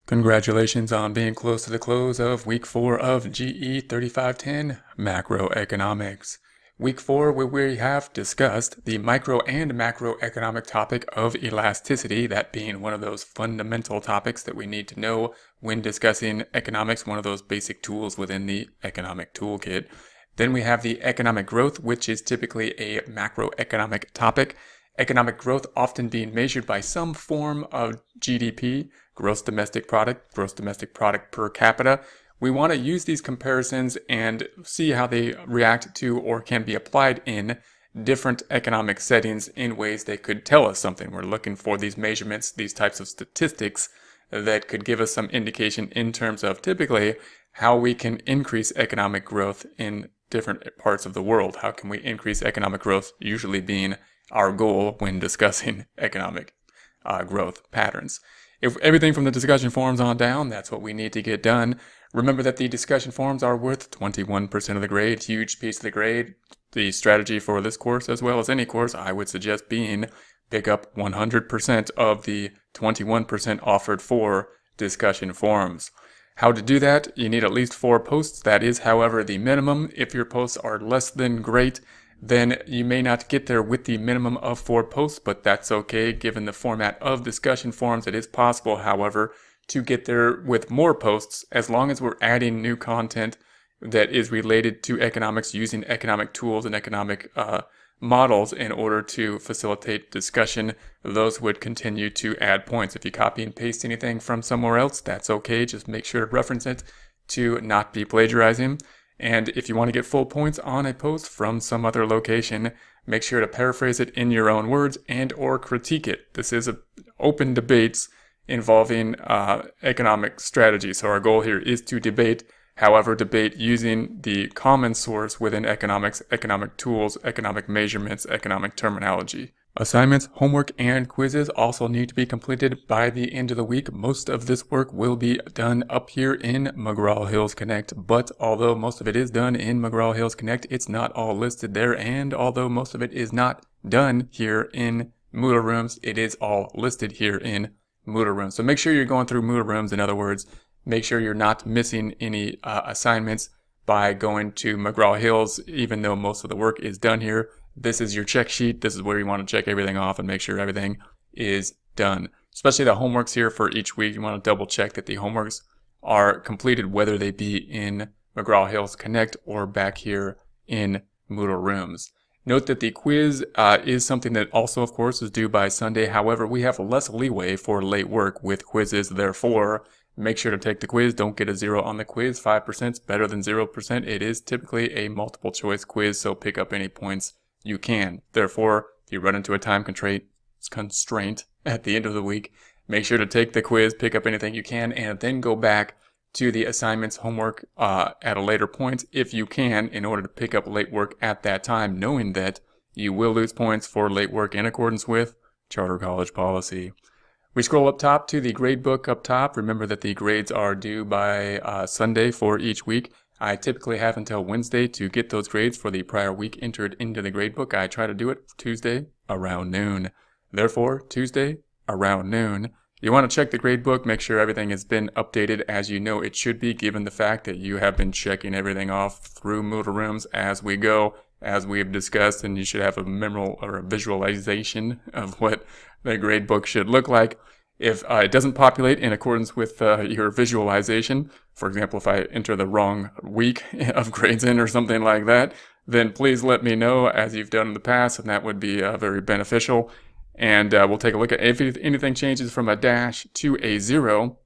Congratulations on being close to the close of week 4 of GE3510 Macroeconomics. Week 4, where we have discussed the micro and macroeconomic topic of elasticity, that being one of those fundamental topics that we need to know when discussing economics, one of those basic tools within the economic toolkit. Then we have the economic growth, which is typically a macroeconomic topic. Economic growth often being measured by some form of GDP, gross domestic product per capita. We want to use these comparisons and see how they react to or can be applied in different economic settings in ways that could tell us something. We're looking for these measurements, these types of statistics that could give us some indication in terms of typically how we can increase economic growth in different parts of the world. How can we increase economic growth, usually being our goal when discussing economic growth patterns. If everything from the discussion forums on down, that's what we need to get done. Remember that the discussion forums are worth 21% of the grade, huge piece of the grade. The strategy for this course, as well as any course, I would suggest being pick up 100% of the 21% offered for discussion forums. How to do that? You need at least 4 posts. That is, however, the minimum. If your posts are less than great, then you may not get there with the minimum of 4 posts, but that's okay. Given the format of discussion forums, it is possible, however, to get there with more posts as long as we're adding new content that is related to economics, using economic tools and economic models in order to facilitate discussion. Those would continue to add points. If you copy and paste anything from somewhere else, that's okay. Just make sure to reference it to not be plagiarizing. And if you want to get full points on a post from some other location, make sure to paraphrase it in your own words and or critique it. This is open debates involving economic strategy. So our goal here is to debate, however, debate using the common source within economics, economic tools, economic measurements, economic terminology. Assignments, homework, and quizzes also need to be completed by the end of the week. Most of this work will be done up here in McGraw-Hill's Connect, but although most of it is done in McGraw-Hill's Connect, it's not all listed there, and although most of it is not done here in Moodle Rooms, it is all listed here in Moodle Rooms. So make sure you're going through Moodle Rooms. In other words, make sure you're not missing any assignments by going to McGraw-Hill's, even though most of the work is done here. This is your check sheet. This is where you want to check everything off and make sure everything is done. Especially the homeworks here for each week. You want to double check that the homeworks are completed, whether they be in McGraw-Hill's Connect or back here in Moodle Rooms. Note that the quiz is something that also, of course, is due by Sunday. However, we have less leeway for late work with quizzes. Therefore, make sure to take the quiz. Don't get a 0 on the quiz. 5% is better than 0%. It is typically a multiple choice quiz, so pick up any points you can. Therefore, if you run into a time constraint at the end of the week, make sure to take the quiz, pick up anything you can, and then go back to the assignments, homework at a later point if you can, in order to pick up late work at that time, knowing that you will lose points for late work in accordance with Charter College policy. We scroll up top to the grade book up top. Remember that the grades are due by Sunday for each week. I typically have until Wednesday to get those grades for the prior week entered into the gradebook. I try to do it Tuesday around noon. Therefore, Tuesday around noon, you want to check the gradebook, make sure everything has been updated as you know it should be, given the fact that you have been checking everything off through Moodle Rooms as we go, as we have discussed, and you should have a memorable or a visualization of what the gradebook should look like. If it doesn't populate in accordance with your visualization, for example, if I enter the wrong week of grades in or something like that, then please let me know as you've done in the past, and that would be very beneficial. And we'll take a look at if anything changes from a dash to a 0,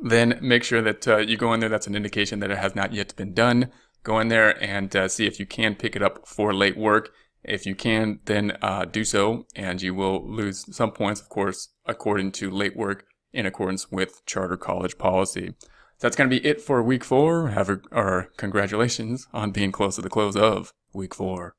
then make sure that you go in there. That's an indication that it has not yet been done. Go in there and see if you can pick it up for late work. If you can, then do so, and you will lose some points, of course, according to late work in accordance with Charter College policy. So that's going to be it for week 4. Congratulations on being close to the close of week 4.